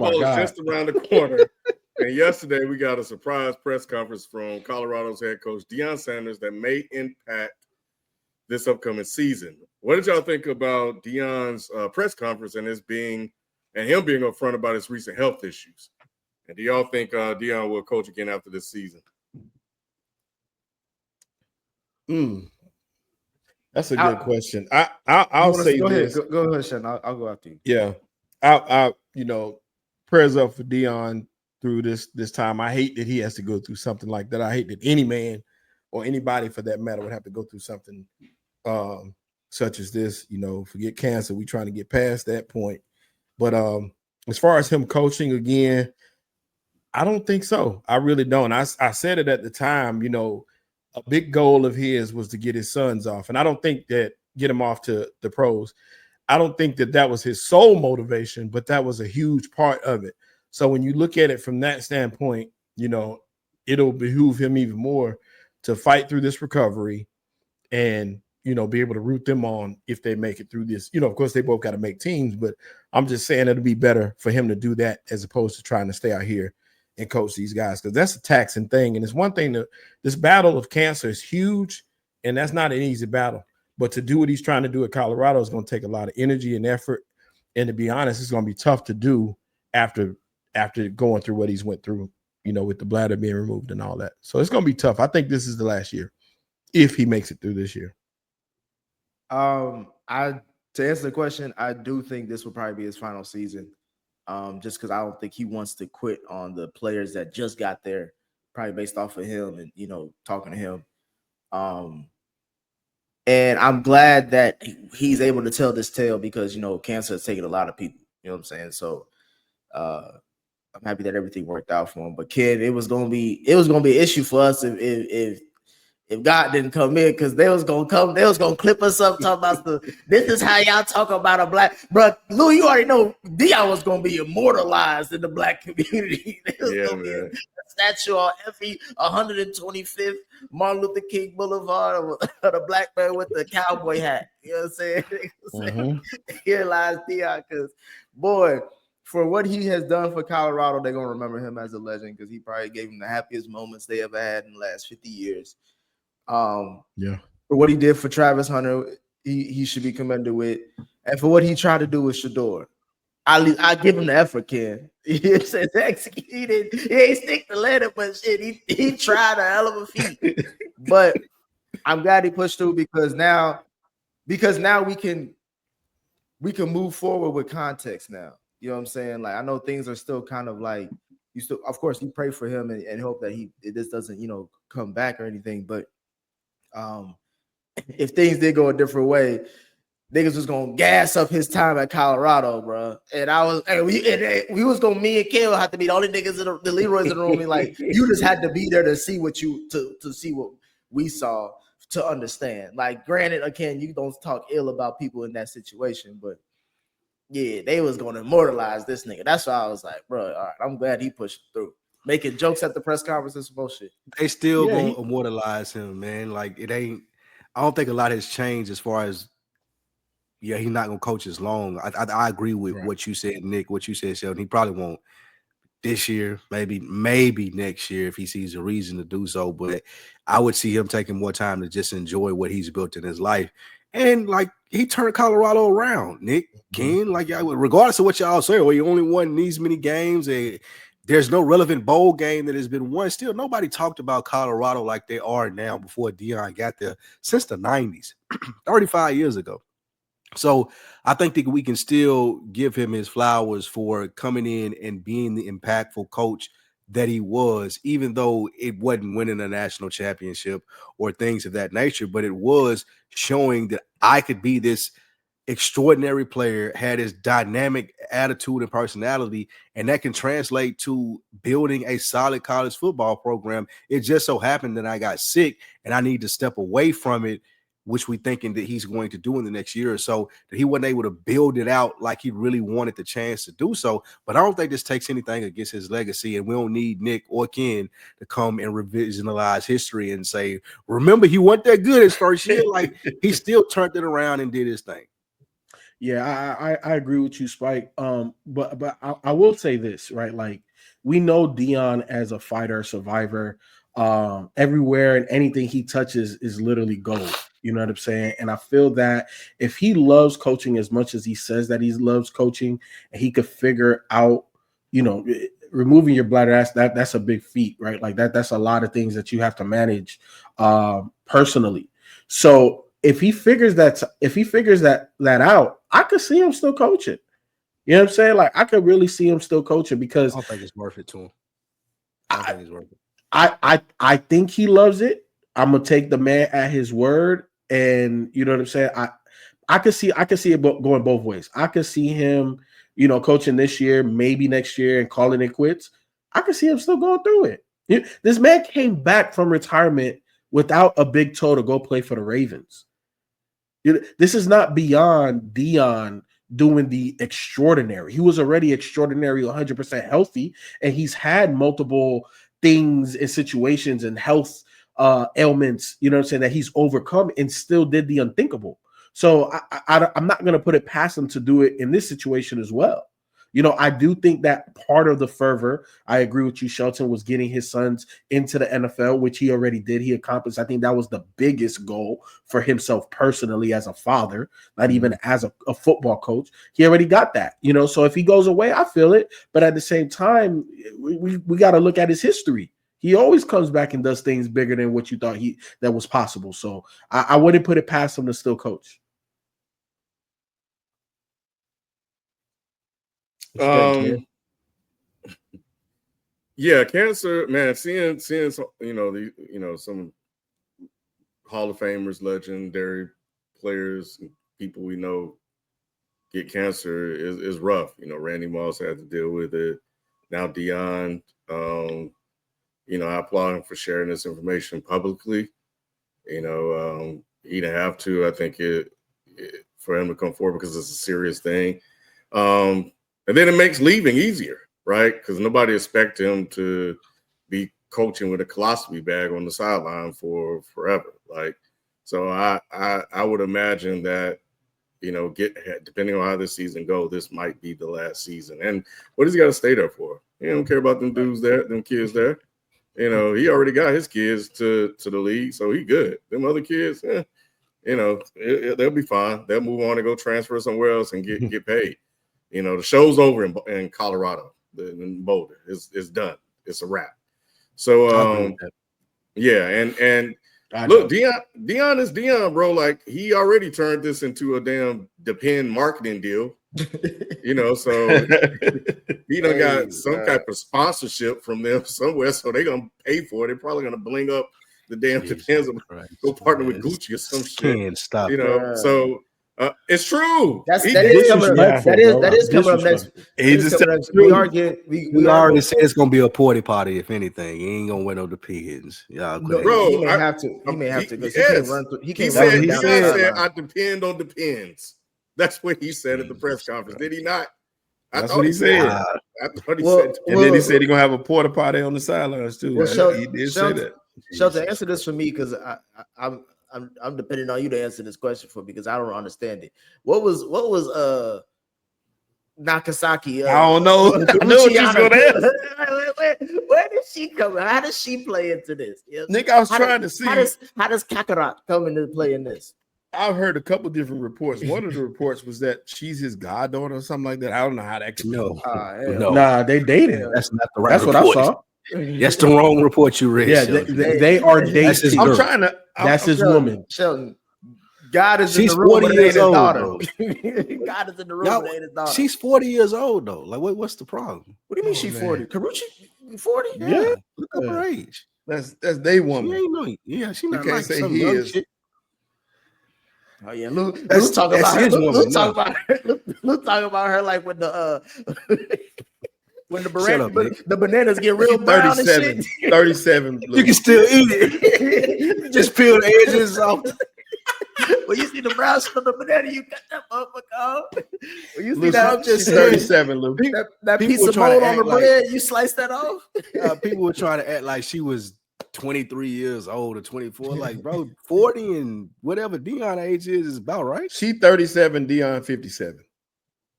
my is God. just around the corner. And yesterday we got a surprise press conference from Colorado's head coach Deion Sanders that may impact this upcoming season. What did y'all think about Deion's press conference and him being upfront about his recent health issues? And do y'all think Deion will coach again after this season? That's a good question. I'll say go this. Ahead. Go ahead, Sean. I'll go after you. Yeah, I prayers up for Deion through this time. I hate that he has to go through something like that. I hate that any man or anybody for that matter would have to go through something such as this. Forget cancer. We trying to get past that point. But as far as him coaching again, I don't think so. I really don't. I said it at the time. A big goal of his was to get his sons off, and I don't think that get him off to the pros. I don't think that was his sole motivation, but that was a huge part of it. So when you look at it from that standpoint, it'll behoove him even more to fight through this recovery and, be able to root them on if they make it through this. Of course, they both got to make teams, but I'm just saying it'll be better for him to do that as opposed to trying to stay out here and coach these guys, because that's a taxing thing. And it's one thing that this battle of cancer is huge, and that's not an easy battle. But to do what he's trying to do at Colorado is going to take a lot of energy and effort. And to be honest, it's going to be tough to do after going through what he's went through, with the bladder being removed and all that. So it's going to be tough. I think this is the last year if he makes it through this year. To answer the question, I do think this will probably be his final season. Just because I don't think he wants to quit on the players that just got there, probably based off of him and, talking to him. And I'm glad that he's able to tell this tale because, cancer has taken a lot of people, you know what I'm saying? So I'm happy that everything worked out for him. But kid, it was gonna be an issue for us if God didn't come in, because they was gonna clip us up talking about this is how y'all talk about a black, bro. Lou, you already know Deion was gonna be immortalized in the black community. There was gonna be a statue on every 125th Martin Luther King Boulevard of the black man with the cowboy hat. You know what I'm saying? Here lies Deion, because boy, for what he has done for Colorado, they're gonna remember him as a legend because he probably gave them the happiest moments they ever had in the last 50 years. For what he did for Travis Hunter, he should be commended with, and for what he tried to do with Shador, I give him the effort, Ken. He says executed. He ain't stick the letter, but shit, he tried a hell of a feat. But I'm glad he pushed through because now we can move forward with context now. You know what I'm saying? Like, I know things are still kind of like of course, you pray for him and hope that this doesn't come back or anything, but. If things did go a different way, niggas was gonna gas up his time at Colorado, bro. And we was gonna, me and Kale have to be the only niggas the Leroy's in the room. And like, you just had to be there to see what to see what we saw to understand. Like, granted, again, you don't talk ill about people in that situation, but yeah, they was gonna immortalize this nigga. That's why I was like, bro, all right, I'm glad he pushed through. Making jokes at the press conference is bullshit. They still gonna immortalize him, man. Like, it ain't. I don't think a lot has changed as far as he's not gonna coach as long. I agree with what you said, Nick. What you said, Sheldon. He probably won't this year, maybe next year if he sees a reason to do so. But I would see him taking more time to just enjoy what he's built in his life. And like, he turned Colorado around, Nick, Ken. Like, regardless of what y'all say, well, you only won these many games. There's no relevant bowl game that has been won. Still, nobody talked about Colorado like they are now before Deion got there since the 90s, 35 years ago. So I think that we can still give him his flowers for coming in and being the impactful coach that he was, even though it wasn't winning a national championship or things of that nature, but it was showing that I could be this extraordinary player, had his dynamic attitude and personality, and that can translate to building a solid college football program. It just so happened that I got sick and I need to step away from it, which we thinking that he's going to do in the next year or so, that he wasn't able to build it out like he really wanted the chance to do so. But I don't think this takes anything against his legacy, and we don't need Nick or Ken to come and revisionize history and say, remember, he wasn't that good his first year. Like, he still turned it around and did his thing. Yeah, I agree with you, Spike. But I will say this, right? Like we know Deion as a fighter, survivor. Everywhere and anything he touches is literally gold. You know what I'm saying? And I feel that if he loves coaching as much as he says that he loves coaching, and he could figure out, removing your bladder, that's a big feat, right? Like that's a lot of things that you have to manage personally. So if he figures that out, I could see him still coaching. You know what I'm saying? Like I could really see him still coaching because I don't think it's worth it to him. I don't think it's worth it. I think he loves it. I'm gonna take the man at his word, and you know what I'm saying. I could see it going both ways. I could see him, coaching this year, maybe next year, and calling it quits. I could see him still going through it. This man came back from retirement without a big toe to go play for the Ravens. This is not beyond Deion doing the extraordinary. He was already extraordinary, 100% healthy, and he's had multiple things and situations and health ailments, you know what I'm saying, that he's overcome and still did the unthinkable. So I'm not going to put it past him to do it in this situation as well. I do think that part of the fervor, I agree with you, Shelton, was getting his sons into the NFL, which he already did. He accomplished. I think that was the biggest goal for himself personally as a father, not even as a football coach. He already got that, so if he goes away, I feel it. But at the same time, we got to look at his history. He always comes back and does things bigger than what you thought that was possible. So I wouldn't put it past him to still coach. Yeah, cancer, man. Seeing some, some Hall of Famers, legendary players, people we know get cancer is rough. Randy Moss had to deal with it. Now Deion, I applaud him for sharing this information publicly. He didn't have to. I think for him to come forward because it's a serious thing. And then it makes leaving easier, right? Because nobody expects him to be coaching with a colostomy bag on the sideline for forever. So I would imagine that, depending on how this season goes, this might be the last season. And what does he got to stay there for? He don't care about them dudes there, them kids there. He already got his kids to the league, so he good. Them other kids, they'll be fine. They'll move on and go transfer somewhere else and get paid. The show's over in Colorado, in Boulder. It's done. It's a wrap. So, yeah, and look, Deion is Deion, bro. Like he already turned this into a damn Depend marketing deal. So he done got some type of sponsorship from them somewhere, so they're gonna pay for it. They're probably gonna bling up the damn Depends, go partner with Gucci or some shit. Can't stop. So. It's true. That is coming up next. We already said it's gonna be a party party. If anything, he ain't gonna wear no depends. Y'all, he may have to. He can't run. He said, "I depend on Depends." That's what he said at the press conference. Did he not? That's what he said. I thought he said. And then he said he's gonna have a porta potty on the sidelines too. He did say that. Shelton, answer this for me because I'm depending on you to answer this question for me because I don't understand it. What was Nakasaki? I don't know. I know what she's gonna ask. Where did she come? How does she play into this? Nick, I was trying to see how does Kakarot come into play in this? I've heard a couple different reports. One of the reports was that she's his goddaughter or something like that. I don't know how that could no. Nah, they dated. That's not the right. That's report. What I saw. That's the wrong report you read. Yeah, they are dating. I'm trying to. That's his woman. Sheldon. God is she's in the room 40 years old. God is in the room with his daughter. She's 40 years old though. Like, what's the problem? What do you mean she's 40? Karuchi 40? Yeah. Look up her age. That's they woman. She ain't no. Yeah, she not can't like say some he young is. shit. Oh yeah, Luke talk about her. Luke talk about her like when the when the bananas get real brown 37, and shit. 37. You can still eat it. Just peel the edges off. When you see the brown shit on the banana, you cut that motherfucker off. When you see Luke, that, I'm just 37, Luke. That piece of mold on the bread, you slice that off. People were trying to act like she was 23 years old or 24. Like, bro, 40 and whatever Deion age is about right. She 37, Deion 57.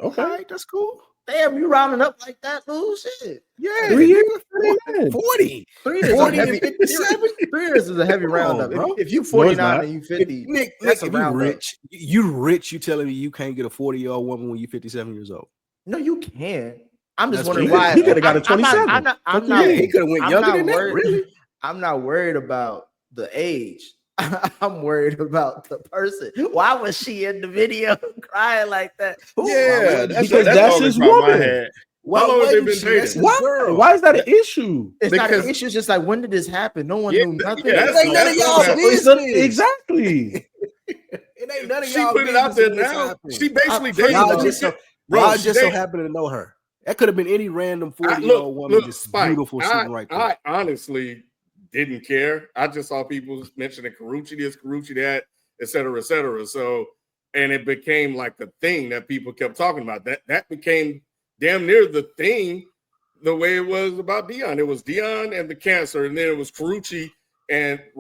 Okay. All right, that's cool. Damn, you rounding up like that, dude? Shit. Yeah, 3 years. 40. 3 years, 40 heavy, and 57. 3 years is a heavy Come round on, up. bro. If you No, it's 49 not. and you 50, Nick, that's a if you round up. rich, you telling me you can't get a 40-year-old woman when you're 57 years old? No, you can. I'm just That's wondering what why he could have got a I'm not- 27. I'm Fuck not. you. He could have went I'm younger not than that, worried. really. I'm not worried about the age. I'm worried about the person. Why was she in the video crying like that? Yeah, Why that's Because the that's only his problem I woman. had. How long have they been That's his dating? Why? girl. Why is that an issue? it's not an Because- issue. It's just like, when did this happen? No one Yeah, knew nothing. yeah, It ain't none of that's y'all what It's not- business. exactly. It ain't none of She y'all put it out there business when this now. happened. She basically First dated of all, Y'all the just chick. so, Bro, y'all she just so dated- happen to know her. That could have been any random 40-year-old woman look, just Spike, beautiful sitting right there. I honestly didn't care. I just saw people mentioning Carucci this, Carucci that, et cetera, et cetera. So, and it became like a thing that people kept talking about. That became damn near the thing, the way it was about Deion. It was Deion and the cancer, and then it was Carucci and